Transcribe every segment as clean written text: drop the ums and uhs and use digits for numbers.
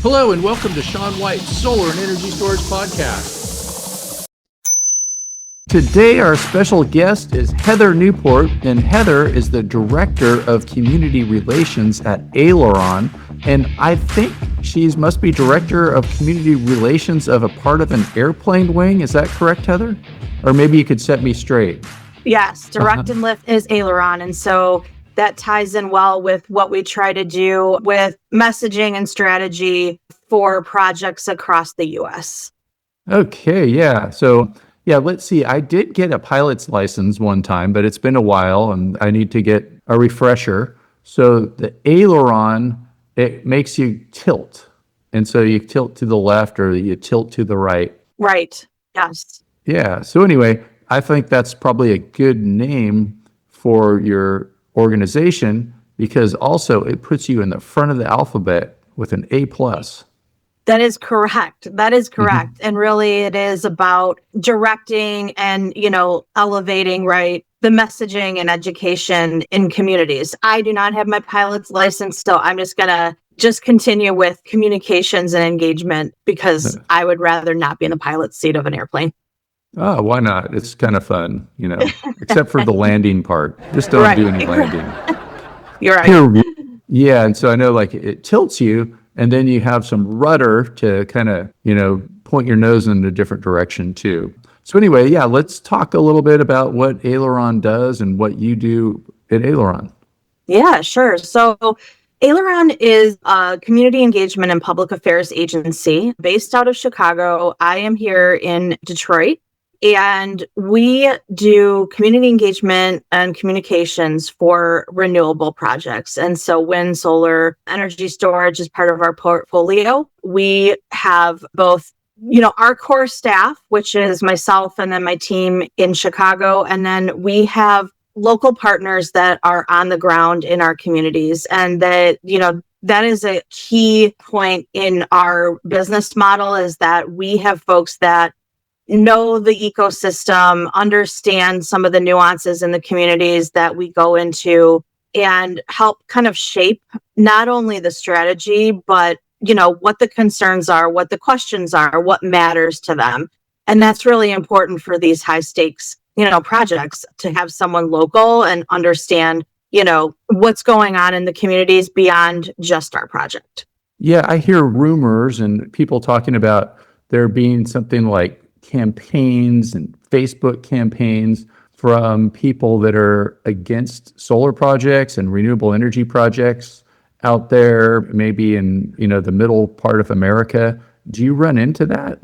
Hello and welcome to Sean White's Solar and Energy Storage Podcast. Today our special guest is Heather Newport, and Heather is the Director of Community Relations at Aileron, and I think she must be Director of Community Relations of a part of an airplane wing. Is that correct, Heather? Or maybe you could set me straight. Yes, Direct and Lift is Aileron, and so that ties in well with what we try to do with messaging and strategy for projects across the U.S. Okay, yeah. So, let's see. I did get a pilot's license one time, but it's been a while and I need to get a refresher. So the Aileron, it makes you tilt. And so you tilt to the left or you tilt to the right. Right, yes. Yeah. So anyway, I think that's probably a good name for your organization because also it puts you in the front of the alphabet with an A+. That is correct. Mm-hmm. And really it is about directing and, elevating, right, the messaging and education in communities. I do not have my pilot's license, so I'm just going to continue with communications and engagement because I would rather not be in the pilot's seat of an airplane. Oh, why not? It's kind of fun, except for the landing part. Just don't do any landing. You're right. Yeah, and so I know it tilts you, and then you have some rudder to kind of, point your nose in a different direction too. So anyway, let's talk a little bit about what Aileron does and what you do at Aileron. Yeah, sure. So Aileron is a community engagement and public affairs agency based out of Chicago. I am here in Detroit. And we do community engagement and communications for renewable projects. And so wind, solar, energy storage is part of our portfolio. We have both, our core staff, which is myself and then my team in Chicago. And then we have local partners that are on the ground in our communities. And that is a key point in our business model is that we have folks that know the ecosystem, understand some of the nuances in the communities that we go into and help kind of shape not only the strategy, but, what the concerns are, what the questions are, what matters to them. And that's really important for these high stakes, projects to have someone local and understand, what's going on in the communities beyond just our project. Yeah, I hear rumors and people talking about there being something like campaigns and Facebook campaigns from people that are against solar projects and renewable energy projects out there, maybe in, the middle part of America. Do you run into that?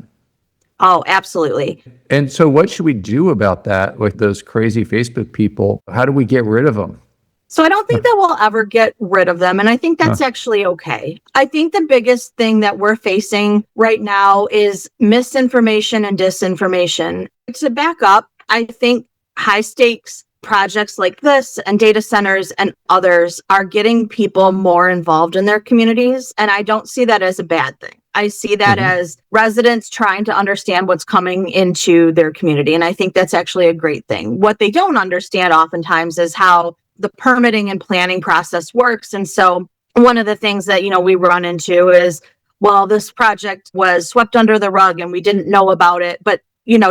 Oh, absolutely. And so what should we do about that with those crazy Facebook people? How do we get rid of them? So I don't think that we'll ever get rid of them. And I think that's actually okay. I think the biggest thing that we're facing right now is misinformation and disinformation. To back up, I think high stakes projects like this and data centers and others are getting people more involved in their communities. And I don't see that as a bad thing. I see that as residents trying to understand what's coming into their community. And I think that's actually a great thing. What they don't understand oftentimes is how the permitting and planning process works. And so one of the things that, we run into is, well, this project was swept under the rug and we didn't know about it. But,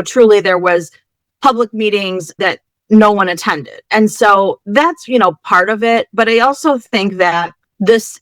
truly there was public meetings that no one attended. And so that's, part of it. But I also think that this,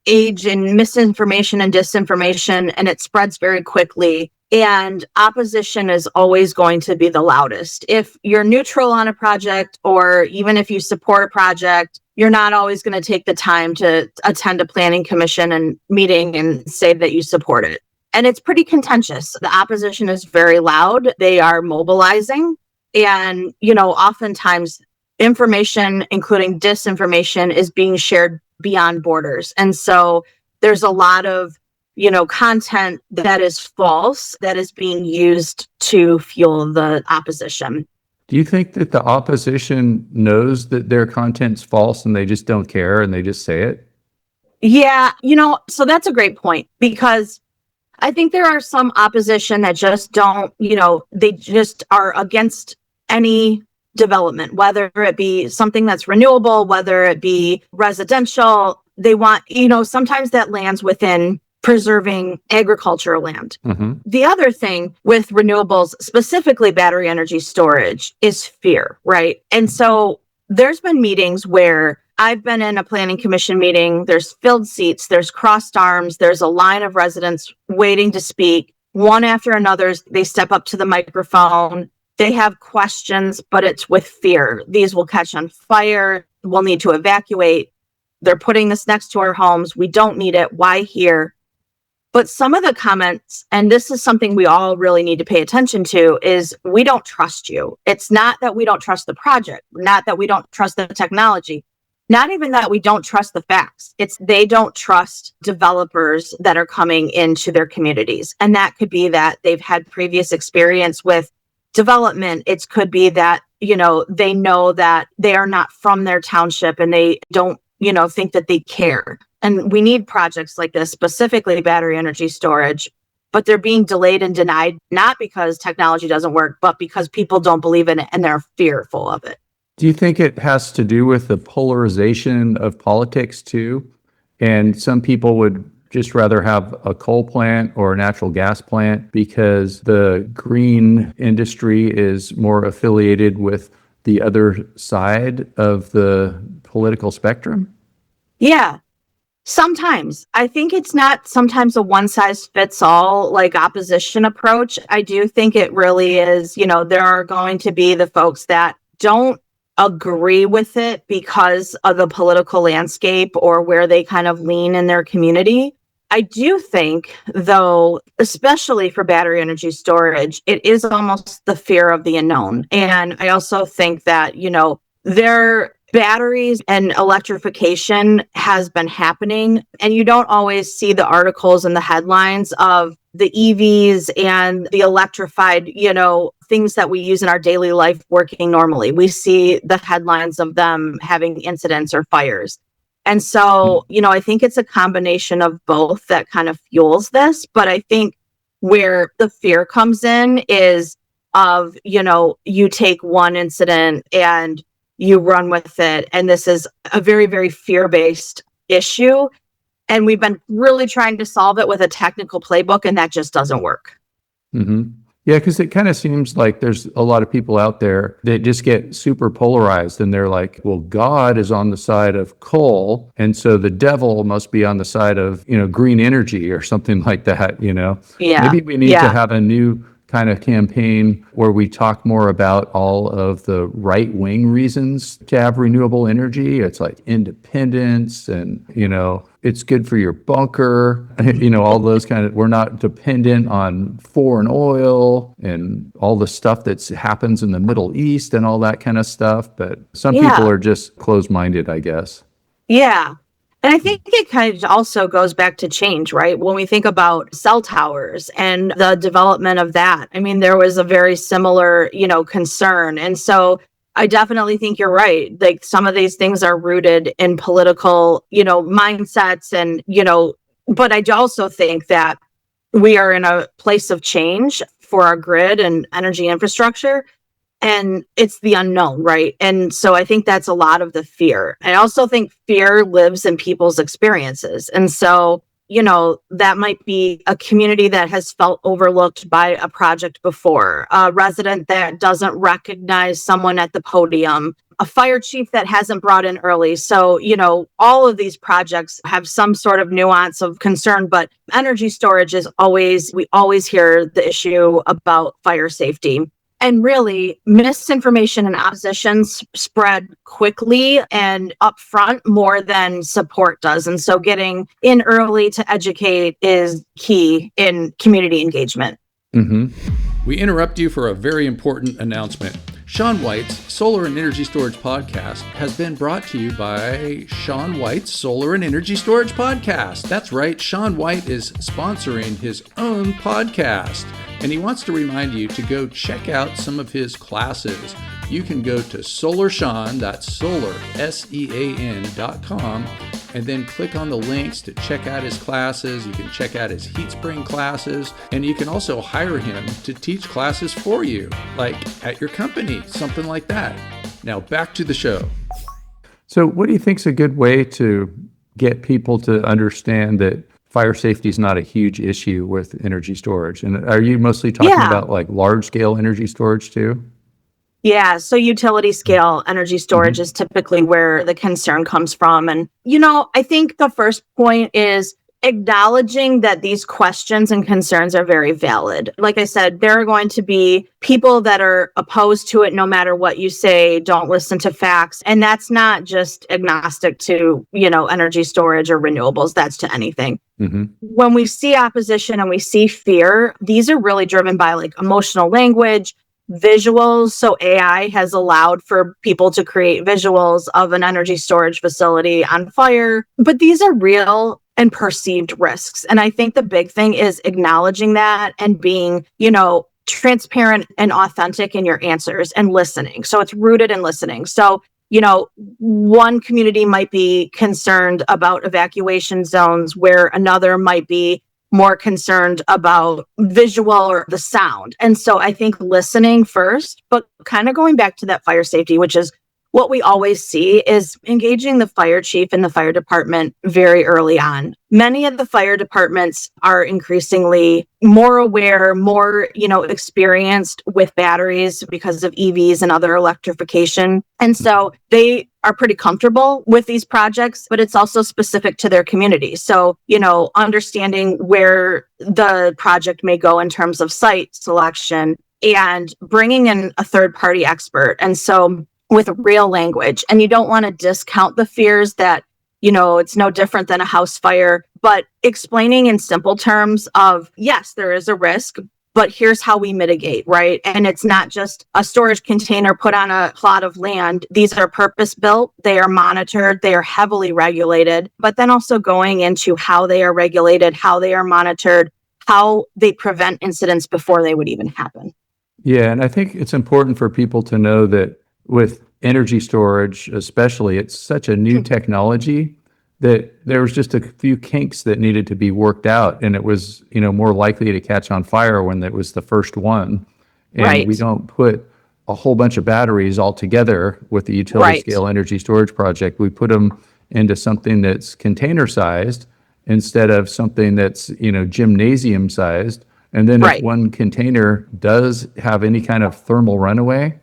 age in misinformation and disinformation, and it spreads very quickly. And opposition is always going to be the loudest. If you're neutral on a project, or even if you support a project, you're not always going to take the time to attend a planning commission and meeting and say that you support it. And it's pretty contentious. The opposition is very loud. They are mobilizing. And, oftentimes information, including disinformation, is being shared beyond borders. And so there's a lot of content that is false that is being used to fuel the opposition. Do you think that the opposition knows that their content's false and they just don't care and they just say it? Yeah, so that's a great point because I think there are some opposition that just don't, they just are against any development, whether it be something that's renewable, whether it be residential. They want, sometimes that lands within preserving agricultural land. Mm-hmm. The other thing with renewables, specifically battery energy storage, is fear, right? And so there's been meetings where I've been in a planning commission meeting, there's filled seats, there's crossed arms, there's a line of residents waiting to speak. One after another, they step up to the microphone. They have questions, but it's with fear. These will catch on fire. We'll need to evacuate. They're putting this next to our homes. We don't need it. Why here? But some of the comments, and this is something we all really need to pay attention to, is we don't trust you. It's not that we don't trust the project, not that we don't trust the technology, not even that we don't trust the facts. It's they don't trust developers that are coming into their communities. And that could be that they've had previous experience with development. It could be that, they know that they are not from their township and they don't, think that they care. And we need projects like this, specifically battery energy storage, but they're being delayed and denied, not because technology doesn't work, but because people don't believe in it and they're fearful of it. Do you think it has to do with the polarization of politics too? And some people would just rather have a coal plant or a natural gas plant because the green industry is more affiliated with the other side of the political spectrum? Yeah. Sometimes. I think it's not sometimes a one size fits all like opposition approach. I do think it really is, there are going to be the folks that don't agree with it because of the political landscape or where they kind of lean in their community. I do think, though, especially for battery energy storage, it is almost the fear of the unknown. And I also think that, their batteries and electrification has been happening, and you don't always see the articles and the headlines of the EVs and the electrified, things that we use in our daily life working normally. We see the headlines of them having incidents or fires. And so, I think it's a combination of both that kind of fuels this. But I think where the fear comes in is of, you take one incident and you run with it. And this is a very, very fear-based issue. And we've been really trying to solve it with a technical playbook, and that just doesn't work. Mm-hmm. Yeah, because it kind of seems like there's a lot of people out there that just get super polarized and they're like, well, God is on the side of coal. And so the devil must be on the side of, green energy or something like that, Yeah. Maybe we need to have a new kind of campaign where we talk more about all of the right-wing reasons to have renewable energy. It's like independence and, it's good for your bunker, all those kind of, we're not dependent on foreign oil and all the stuff that happens in the Middle East and all that kind of stuff. But some people are just closed-minded, I guess. Yeah. And I think it kind of also goes back to change, right? When we think about cell towers and the development of that, I mean, there was a very similar, concern. And so I definitely think you're right. Like some of these things are rooted in political, mindsets and, but I also think that we are in a place of change for our grid and energy infrastructure. And it's the unknown, right? And so I think that's a lot of the fear. I also think fear lives in people's experiences. And so, that might be a community that has felt overlooked by a project before, a resident that doesn't recognize someone at the podium, a fire chief that hasn't brought in early. So, all of these projects have some sort of nuance of concern, but energy storage is we always hear the issue about fire safety. And really, misinformation and opposition spread quickly and upfront more than support does. And so getting in early to educate is key in community engagement. Mm-hmm. We interrupt you for a very important announcement. Shaun White's Solar and Energy Storage Podcast has been brought to you by Shaun White's Solar and Energy Storage Podcast. That's right, Shaun White is sponsoring his own podcast, and he wants to remind you to go check out some of his classes. You can go to SolarSEAN, that's Solar, SEAN.com, and then click on the links to check out his classes. You can check out his heat spring classes, and you can also hire him to teach classes for you, like at your company, something like that. Now back to the show. So what do you think is a good way to get people to understand that fire safety is not a huge issue with energy storage. And are you mostly talking about like large scale energy storage too? Yeah, so utility scale energy storage is typically where the concern comes from. And, I think the first point is acknowledging that these questions and concerns are very valid. Like I said, there are going to be people that are opposed to it no matter what you say, don't listen to facts. And that's not just agnostic to, energy storage or renewables, that's to anything. When we see opposition and we see fear, these are really driven by like emotional language, visuals. So AI has allowed for people to create visuals of an energy storage facility on fire, but these are real and perceived risks. And I think the big thing is acknowledging that and being, transparent and authentic in your answers and listening. So it's rooted in listening. So, one community might be concerned about evacuation zones where another might be more concerned about visual or the sound. And so I think listening first, but kind of going back to that fire safety, which is what we always see, is engaging the fire chief and the fire department very early on. Many of the fire departments are increasingly more aware, more, experienced with batteries because of EVs and other electrification. And so they are pretty comfortable with these projects, but it's also specific to their community. So, understanding where the project may go in terms of site selection and bringing in a third party expert. And so with real language, and you don't want to discount the fears that, it's no different than a house fire, but explaining in simple terms of, yes, there is a risk, but here's how we mitigate, right? And it's not just a storage container put on a plot of land. These are purpose built, they are monitored, they are heavily regulated, but then also going into how they are regulated, how they are monitored, how they prevent incidents before they would even happen. Yeah, and I think it's important for people to know that with energy storage, especially, it's such a new technology that there was just a few kinks that needed to be worked out, and it was, more likely to catch on fire when it was the first one. And we don't put a whole bunch of batteries all together with the utility scale energy storage project. We put them into something that's container sized instead of something that's, gymnasium sized. And then if one container does have any kind of thermal runaway,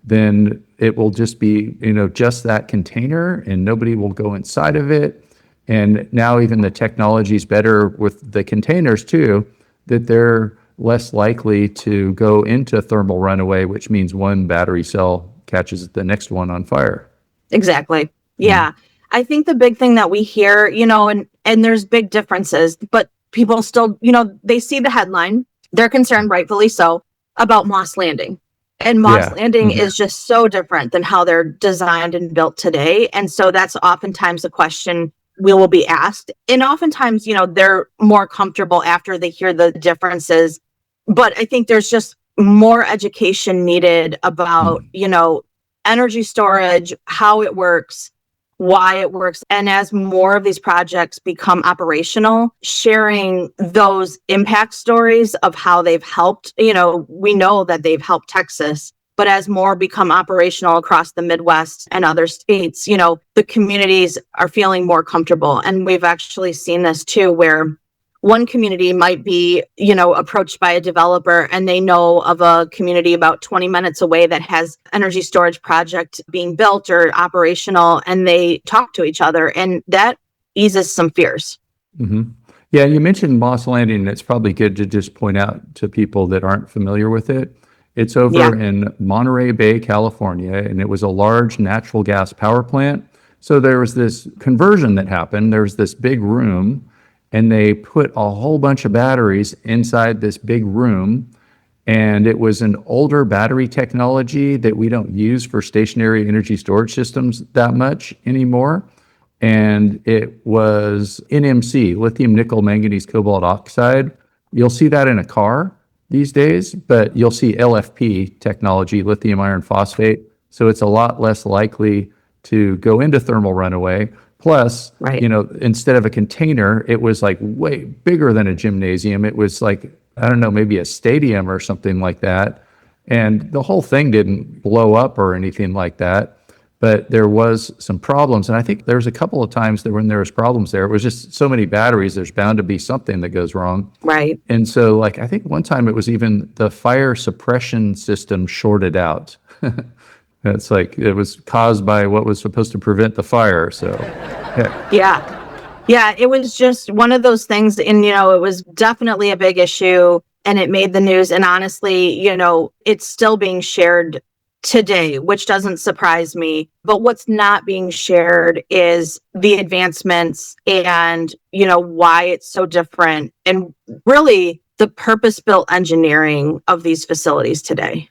then it will just be, just that container and nobody will go inside of it. And now even the technology is better with the containers too, that they're less likely to go into thermal runaway, which means one battery cell catches the next one on fire. Exactly. Yeah. I think the big thing that we hear, and there's big differences, but people still, they see the headline, they're concerned, rightfully so, about Moss Landing. And Moss Landing is just so different than how they're designed and built today. And so that's oftentimes a question we will be asked. And oftentimes, they're more comfortable after they hear the differences. But I think there's just more education needed about, energy storage, how it works, why it works. And as more of these projects become operational, sharing those impact stories of how they've helped, we know that they've helped Texas, but as more become operational across the Midwest and other states, the communities are feeling more comfortable. And we've actually seen this too, where one community might be, approached by a developer and they know of a community about 20 minutes away that has energy storage project being built or operational, and they talk to each other, and that eases some fears. Yeah, you mentioned Moss Landing, and it's probably good to just point out to people that aren't familiar with it. It's over in Monterey Bay, California, and it was a large natural gas power plant. So there was this conversion that happened. There was this big room, and they put a whole bunch of batteries inside this big room. And it was an older battery technology that we don't use for stationary energy storage systems that much anymore. And it was NMC, lithium nickel manganese cobalt oxide. You'll see that in a car these days, but you'll see LFP technology, lithium iron phosphate. So it's a lot less likely to go into thermal runaway. Plus, instead of a container, it was like way bigger than a gymnasium. It was like, I don't know, maybe a stadium or something like that. And the whole thing didn't blow up or anything like that. but there was some problems. And I think there was a couple of times that when there was problems there, it was just so many batteries, there's bound to be something that goes wrong. Right. And so like, I think one time it was even the fire suppression system shorted out. It's like it was caused by what was supposed to prevent the fire. So, yeah. Yeah. Yeah, it was just one of those things. And, it was definitely a big issue and it made the news. And honestly, it's still being shared today, which doesn't surprise me. But what's not being shared is the advancements and, why it's so different and really the purpose-built engineering of these facilities today.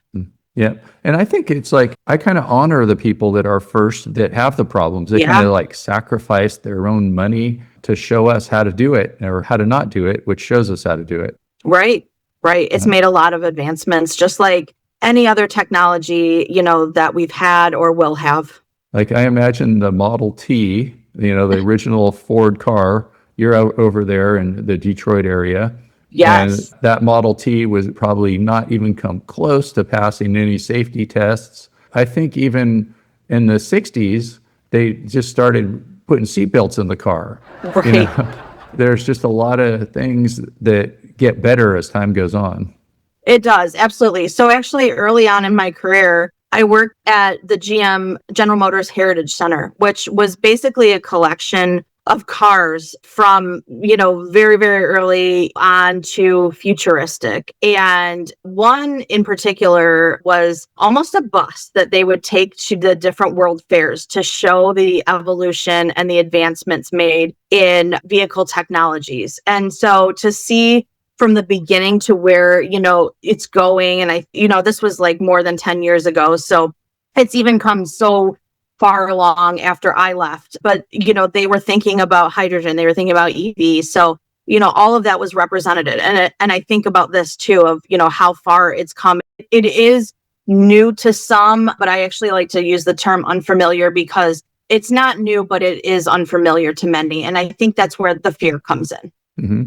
Yeah. And I think it's like, I kind of honor the people that are first that have the problems. They kind of like sacrifice their own money to show us how to do it or how to not do it, which shows us how to do it. Right. It's made a lot of advancements, just like any other technology, that we've had or will have. Like I imagine the Model T, the original Ford car, you're out over there in the Detroit area. Yes. And that Model T was probably not even come close to passing any safety tests. I think even in the 60s, they just started putting seatbelts in the car. Right. There's just a lot of things that get better as time goes on. It does. Absolutely. So actually early on in my career, I worked at the GM General Motors Heritage Center, which was basically a collection of cars from, very, very early on to futuristic. And one in particular was almost a bus that they would take to the different world fairs to show the evolution and the advancements made in vehicle technologies. And so to see from the beginning to where, it's going, and this was like more than 10 years ago. So it's even come so far along after I left, but they were thinking about hydrogen, they were thinking about EV. So, all of that was represented. And I think about this too, of, how far it's come. It is new to some, but I actually like to use the term unfamiliar because it's not new, but it is unfamiliar to many. And I think that's where the fear comes in. Mm-hmm.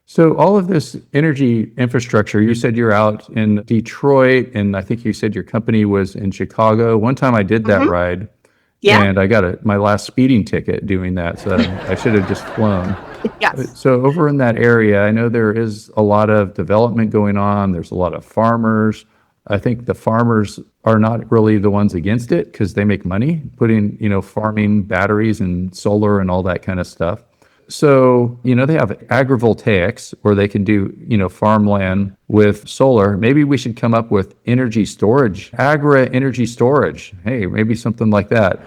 So all of this energy infrastructure, you said you're out in Detroit, and I think you said your company was in Chicago. One time I did that ride. Yeah. And I got my last speeding ticket doing that. So I should have just flown. Yes. So over in that area, I know there is a lot of development going on. There's a lot of farmers. I think the farmers are not really the ones against it because they make money putting, farming batteries and solar and all that kind of stuff. So, they have agrivoltaics where they can do, farmland with solar. Maybe we should come up with energy storage, energy storage. Hey, maybe something like that.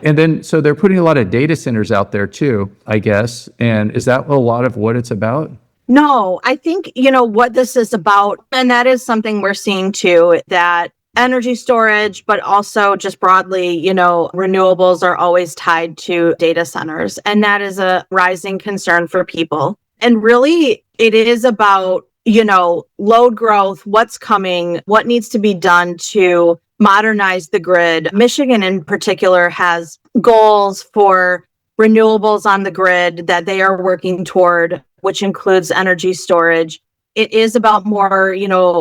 And then, so they're putting a lot of data centers out there too, I guess. And is that a lot of what it's about? No, I think, what this is about, and that is something we're seeing too, that energy storage, but also just broadly, renewables are always tied to data centers. And that is a rising concern for people. And really, it is about, load growth, what's coming, what needs to be done to modernize the grid. Michigan in particular has goals for renewables on the grid that they are working toward, which includes energy storage. It is about more,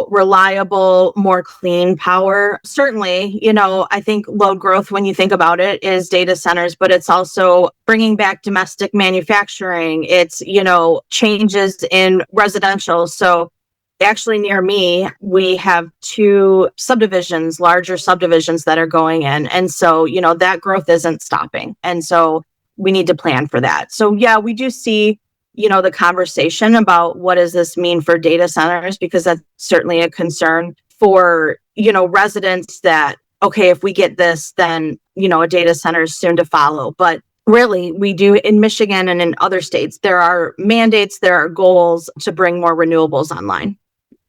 reliable, more clean power. Certainly, I think load growth, when you think about it, is data centers, but it's also bringing back domestic manufacturing. It's, changes in residential. So actually near me, we have 2 subdivisions, larger subdivisions that are going in. And so, that growth isn't stopping. And so we need to plan for that. So yeah, we do see the conversation about what does this mean for data centers, because that's certainly a concern for, residents that, okay, if we get this, then, a data center is soon to follow. But really, we do in Michigan and in other states, there are mandates, there are goals to bring more renewables online.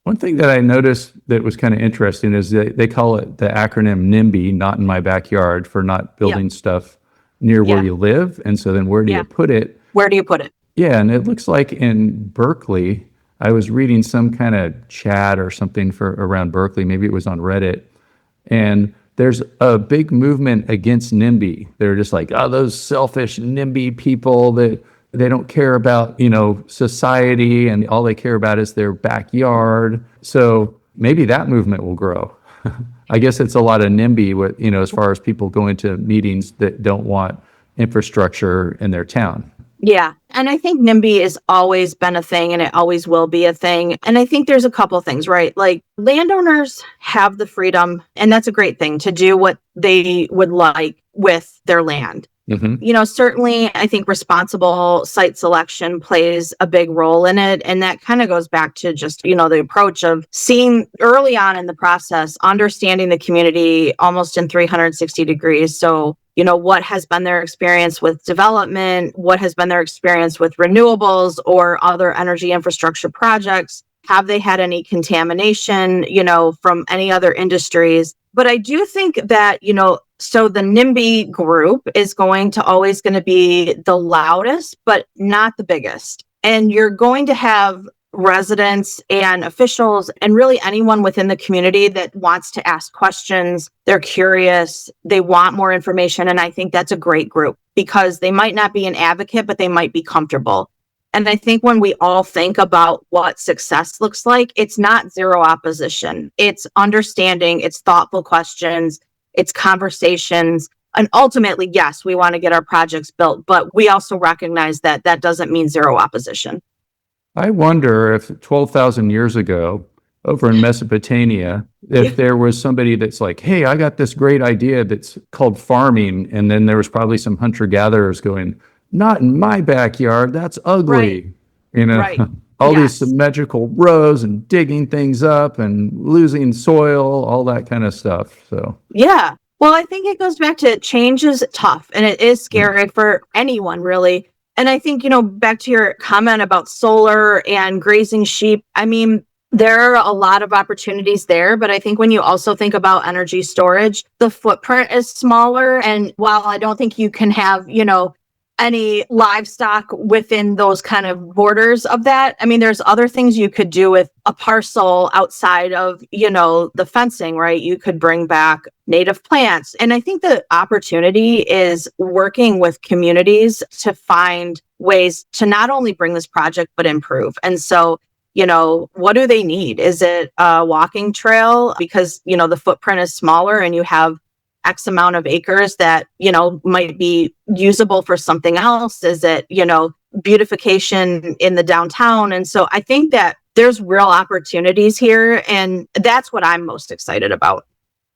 One thing that I noticed that was kind of interesting is they call it the acronym NIMBY, not in my backyard, for not building stuff near where you live. And so then where do you put it? Where do you put it? Yeah, and it looks like in Berkeley, I was reading some kind of chat or something for around Berkeley, maybe it was on Reddit, and there's a big movement against NIMBY. They're just like, those selfish NIMBY people that they don't care about, society, and all they care about is their backyard. So maybe that movement will grow. I guess it's a lot of NIMBY with, as far as people going to meetings that don't want infrastructure in their town. Yeah. And I think NIMBY has always been a thing and it always will be a thing. And I think there's a couple things, right? Like landowners have the freedom, and that's a great thing, to do what they would like with their land. Certainly, I think responsible site selection plays a big role in it. And that kind of goes back to just, the approach of seeing early on in the process, understanding the community almost in 360 degrees. So, what has been their experience with development? What has been their experience with renewables or other energy infrastructure projects? Have they had any contamination, from any other industries? But I do think that, so the NIMBY group is going to be the loudest, but not the biggest. And you're going to have residents and officials and really anyone within the community that wants to ask questions. They're curious. They want more information. And I think that's a great group because they might not be an advocate, but they might be comfortable. And I think when we all think about what success looks like, it's not zero opposition. It's understanding, it's thoughtful questions, it's conversations. And ultimately, yes, we want to get our projects built, but we also recognize that that doesn't mean zero opposition. I wonder if 12,000 years ago, over in Mesopotamia, if there was somebody that's like, hey, I got this great idea that's called farming. And then there was probably some hunter-gatherers going, not in my backyard, that's ugly. Right. All these symmetrical rows and digging things up and losing soil, all that kind of stuff. So yeah. Well, I think it goes back to change is tough and it is scary for anyone, really. And I think, back to your comment about solar and grazing sheep, I mean, there are a lot of opportunities there, but I think when you also think about energy storage, the footprint is smaller. And while I don't think you can have, any livestock within those kind of borders of that, I mean, there's other things you could do with a parcel outside of, the fencing, right? You could bring back native plants. And I think the opportunity is working with communities to find ways to not only bring this project, but improve. And so, what do they need? Is it a walking trail? Because, the footprint is smaller and you have X amount of acres that, might be usable for something else? Is it, beautification in the downtown? And so I think that there's real opportunities here. And that's what I'm most excited about.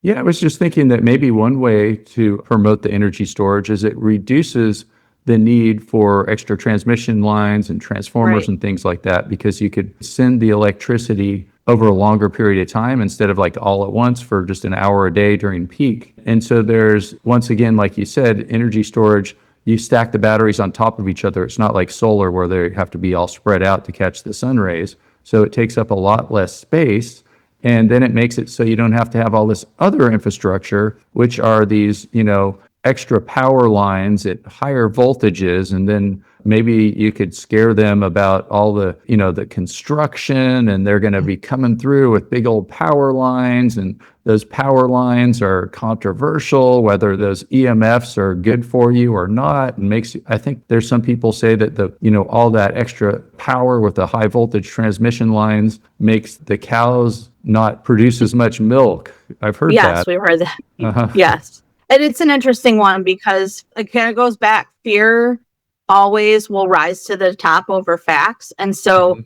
Yeah, I was just thinking that maybe one way to promote the energy storage is it reduces the need for extra transmission lines and transformers and things like that, because you could send the electricity over a longer period of time instead of like all at once for just an hour a day during peak. And so there's, once again, like you said, energy storage, you stack the batteries on top of each other. It's not like solar where they have to be all spread out to catch the sun rays. So it takes up a lot less space. And then it makes it so you don't have to have all this other infrastructure, which are these, extra power lines at higher voltages. And then maybe you could scare them about all the, the construction, and they're going to be coming through with big old power lines. And those power lines are controversial, whether those EMFs are good for you or not. And I think there's some people say that all that extra power with the high voltage transmission lines makes the cows not produce as much milk. I've heard that. Yes, we've heard that. Yes. And it's an interesting one because it kind of goes back. Fear always will rise to the top over facts. And so,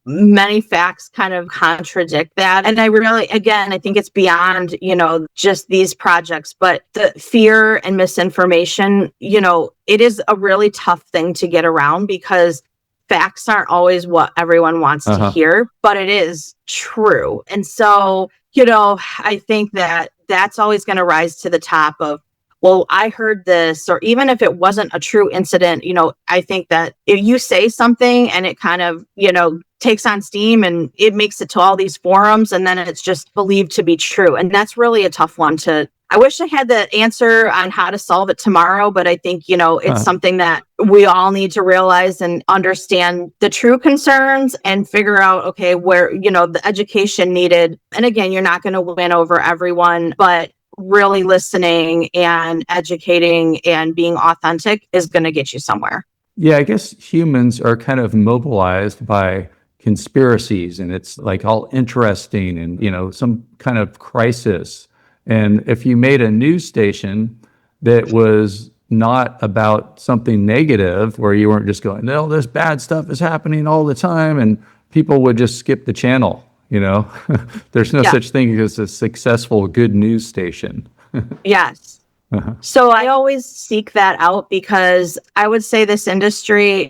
many facts kind of contradict that. And I think it's beyond, just these projects, but the fear and misinformation, it is a really tough thing to get around because facts aren't always what everyone wants to hear, but it is true. And so, I think that that's always going to rise to the top of, well, I heard this, or even if it wasn't a true incident, I think that if you say something and it kind of, takes on steam and it makes it to all these forums and then it's just believed to be true. And that's really a tough one I wish I had the answer on how to solve it tomorrow, but I think, it's something that we all need to realize and understand the true concerns and figure out, okay, where, the education needed. And again, you're not going to win over everyone, but really listening and educating and being authentic is going to get you somewhere. Yeah, I guess humans are kind of mobilized by conspiracies, and it's like all interesting and, some kind of crisis. And if you made a news station that was not about something negative, where you weren't just going, no, this bad stuff is happening all the time, and people would just skip the channel, There's no such thing as a successful, good news station. Yes. So I always seek that out because I would say this industry,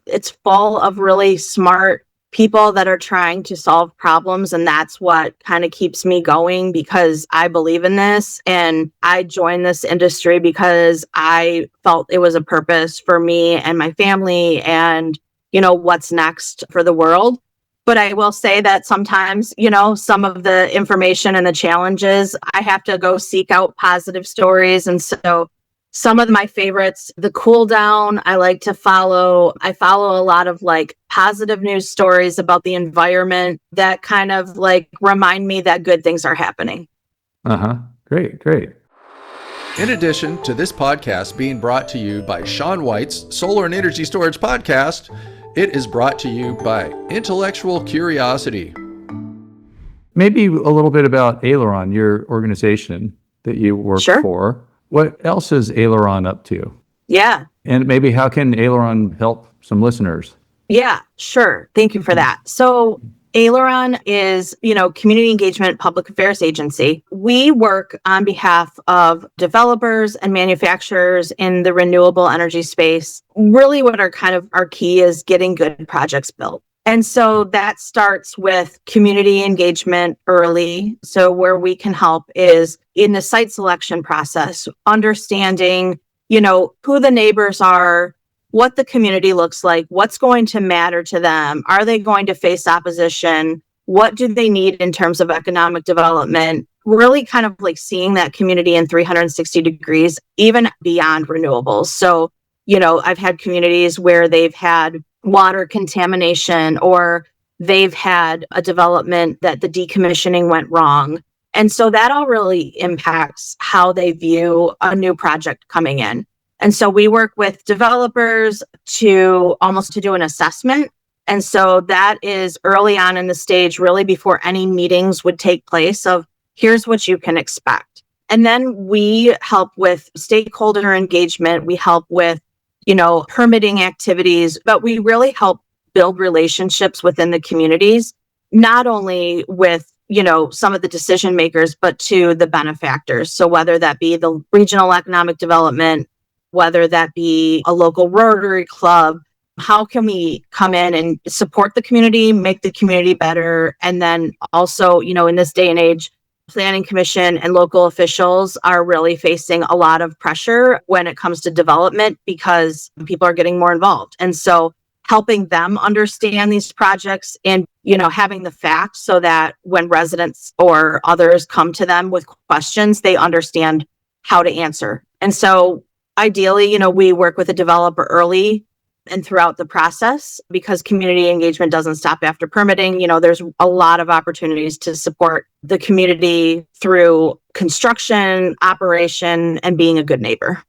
it's full of really smart people that are trying to solve problems. And that's what kind of keeps me going, because I believe in this. And I joined this industry because I felt it was a purpose for me and my family and, what's next for the world. But I will say that sometimes, some of the information and the challenges, I have to go seek out positive stories. And so some of my favorites, the cool down, I like to follow. I follow a lot of positive news stories about the environment that kind of remind me that good things are happening. Great, great. In addition to this podcast being brought to you by Shawn White's Solar and Energy Storage Podcast, it is brought to you by Intellectual Curiosity. Maybe a little bit about Aileron, your organization that you work for. What else is Aileron up to? Yeah. And maybe how can Aileron help some listeners? Yeah, sure. Thank you for that. So Aileron is, community engagement public affairs agency. We work on behalf of developers and manufacturers in the renewable energy space. Really what our key is getting good projects built. And so that starts with community engagement early. So where we can help is in the site selection process, understanding, who the neighbors are, what the community looks like, what's going to matter to them. Are they going to face opposition? What do they need in terms of economic development? Really kind of seeing that community in 360 degrees, even beyond renewables. So, I've had communities where they've had water contamination, or they've had a development that the decommissioning went wrong. And so that all really impacts how they view a new project coming in. And so we work with developers to do an assessment. And so that is early on in the stage, really before any meetings would take place, of here's what you can expect. And then we help with stakeholder engagement. We help with, permitting activities, but we really help build relationships within the communities, not only with, some of the decision makers, but to the benefactors. So whether that be the regional economic development, whether that be a local Rotary Club, how can we come in and support the community, make the community better? And then also, in this day and age, Planning Commission and local officials are really facing a lot of pressure when it comes to development because people are getting more involved. And so helping them understand these projects and, having the facts so that when residents or others come to them with questions, they understand how to answer. And so ideally, we work with a developer early and throughout the process, because community engagement doesn't stop after permitting. There's a lot of opportunities to support the community through construction, operation, and being a good neighbor.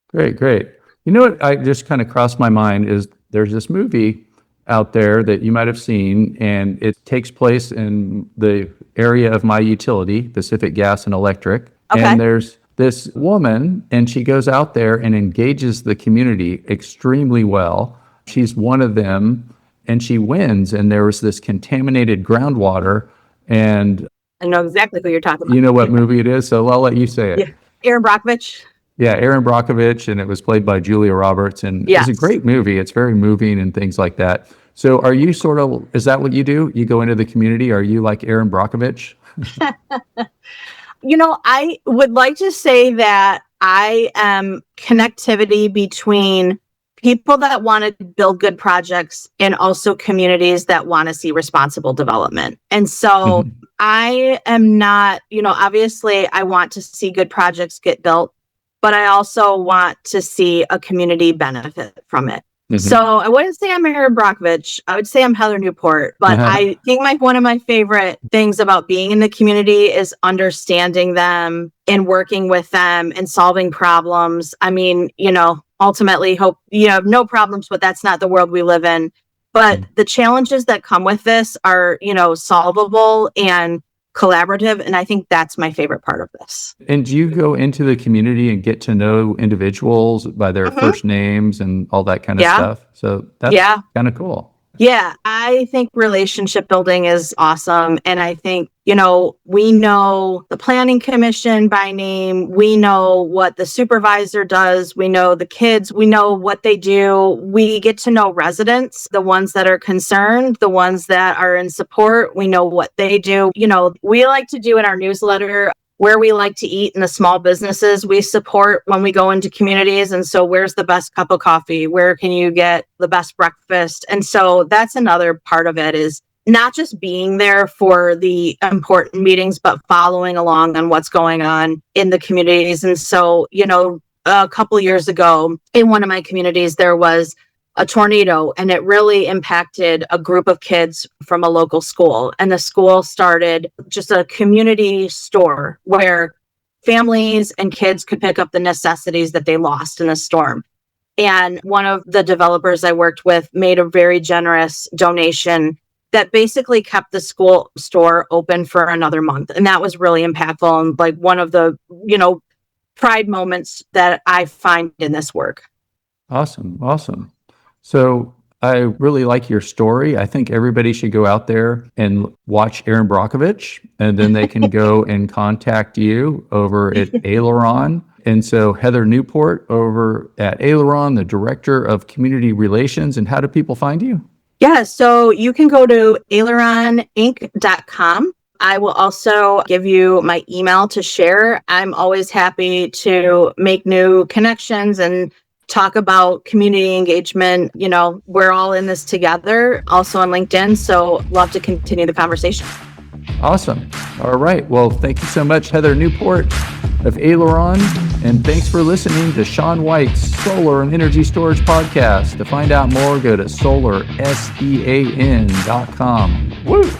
Great, great. You know what I just kind of crossed my mind is there's this movie out there that you might have seen, and it takes place in the area of my utility, Pacific Gas and Electric. Okay. And there's this woman, and she goes out there and engages the community extremely well. She's one of them, and she wins. And there was this contaminated groundwater, and I know exactly who you're talking about. you know what movie it is, so I'll let you say it. Yeah. Erin Brockovich. Yeah, Erin Brockovich, and it was played by Julia Roberts, and Yes. It's a great movie. It's very moving and things like that. So are you is that what you do? You go into the community? Are you like Erin Brockovich? I would like to say that I am connectivity between people that want to build good projects and also communities that want to see responsible development. And so I am not, obviously I want to see good projects get built, but I also want to see a community benefit from it. So I wouldn't say I'm Erin Brockovich. I would say I'm Heather Newport. But I think one of my favorite things about being in the community is understanding them and working with them and solving problems. I mean, ultimately hope you have no problems, but that's not the world we live in. But the challenges that come with this are, solvable and collaborative. And I think that's my favorite part of this. And do you go into the community and get to know individuals by their first names and all that kind of stuff? So that's kind of cool. Yeah, I think relationship building is awesome. And I think, we know the planning commission by name. We know what the supervisor does. We know the kids. We know what they do. We get to know residents, the ones that are concerned, the ones that are in support. We know what they do. We like to do in our newsletter where we like to eat in the small businesses we support when we go into communities. And so where's the best cup of coffee? Where can you get the best breakfast? And so that's another part of it, is not just being there for the important meetings, but following along on what's going on in the communities. And so, a couple of years ago in one of my communities, there was a tornado, and it really impacted a group of kids from a local school. And the school started just a community store where families and kids could pick up the necessities that they lost in the storm. And one of the developers I worked with made a very generous donation that basically kept the school store open for another month. And that was really impactful, and like one of the, pride moments that I find in this work. Awesome. So I really like your story. I think everybody should go out there and watch Erin Brockovich, and then they can go and contact you over at Aileron. And so Heather Newport over at Aileron, the Director of Community Relations. And how do people find you? Yeah, so you can go to aileroninc.com. I will also give you my email to share. I'm always happy to make new connections and talk about community engagement. We're all in this together, also on LinkedIn. So love to continue the conversation. Awesome. All right. Well, thank you so much, Heather Newport of Aileron. And thanks for listening to Shawn White's Solar and Energy Storage Podcast. To find out more, go to SolarSEAN.com. Woo!